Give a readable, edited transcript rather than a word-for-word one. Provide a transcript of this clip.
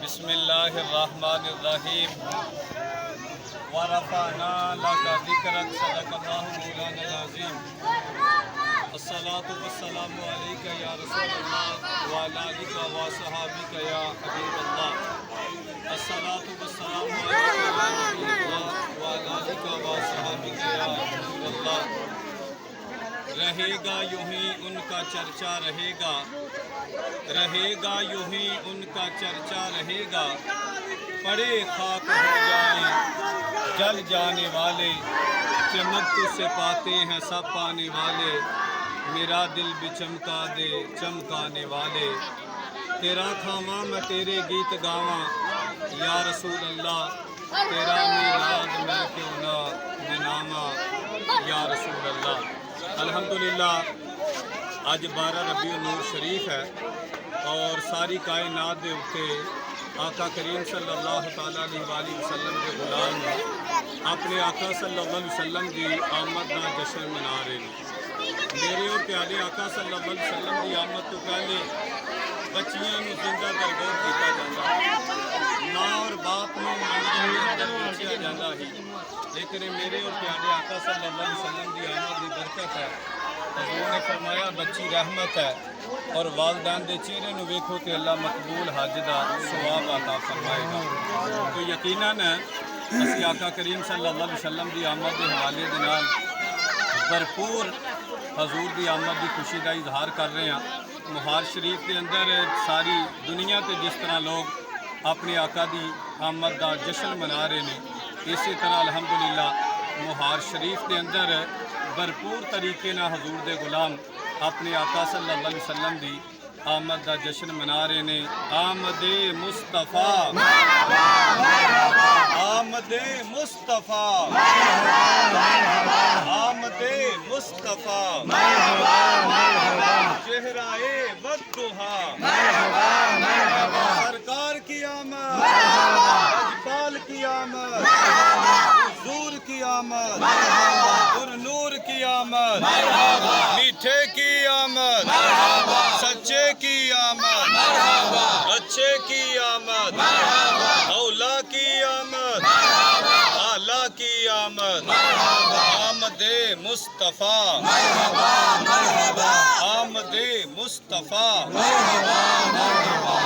बिस्मिल्लाहिर्रहमानिर्रहीम वरफ़अना लका ज़िक्रक सदक़ल्लाहु मौलाना अज़ीम अस्सलातु वस्सलामु अलैका या रसूलल्लाह व अला आलिका व अस्हाबिका या हबीबल्लाह अस्सलातु वस्सलामु अलैका या नबीयल्लाह व अला आलिका व अस्हाबिका या रसूलल्लाह। रहेगा यूं ही उनका चर्चा रहेगा, रहेगा यूं ही उनका चर्चा रहेगा। पड़े खाक हो जाएं जल जाने वाले, चमक तुझसे पाते हैं सब पाने वाले। मेरा दिल भी चमका दे चमकाने वाले, तेरा खावा मैं तेरे गीत गावा या रसूल अल्लाह। तेरा मीलाद मैं क्यों ना मनावा या रसूल अल्लाह। अल्हम्दुलिल्लाह अज 12 रबीउल नूर शरीफ है और सारी कायनात दे उत्ते आका करीम सल्लल्लाहु तआला अलैहि वसल्लम के गुलाम अपने आका सल्लल्लाहु अलैहि वसल्लम की आमद का जश्न मना रहे हैं। मेरे और प्यारे आका सल्लल्लाहु अलैहि वसल्लम की आमद तो पहले बच्चियां नूं जिंदा दरगोर किया जाता, माँ और बाप नूं मंदिर के अंदर बेचिया जाता ही, लेकिन मेरे और प्यारे आका सल्लल्लाहु अलैहि वसल्लम की आमद की बरकत है। हज़ूर ने फरमाया बच्ची रहमत है और वालदैन के चेहरे नूं वेखो तो अल्लाह मकबूल हज का सवाब अता फरमाएगा। तो यकीनन असीं आका करीम सल्लल्लाहु अलैहि वसल्लम की आमद के हवाले दे नाल भरपूर हजूर की आमद की खुशी का इजहार कर रहे हैं। मुहार शरीफ के अंदर सारी दुनिया के जिस तरह लोग अपने आका की आमद का जश्न मना रहे हैं, इसी तरह अल्हम्दुलिल्लाह मुहार शरीफ के अंदर भरपूर तरीके ना हजूर दे गुलाम अपने आका सल्लल्लाहु अलैहि वसल्लम की आमद का जश्न मना रहे हैं। आमदे मुस्तफ़ा आमदे मुस्तफ़ा आमदे मुस्तफ़ा चेहराए बद्दुहा सरकार की आमद, अजपाल की आमद, हुजूर की आमद, नूर की आमद, मीठे की आमद, सच्चे की आमद, अच्छे की आमद, औला की आमद, आला की आमद। आमदे मुस्तफ़ा आमदे मुस्तफ़ा।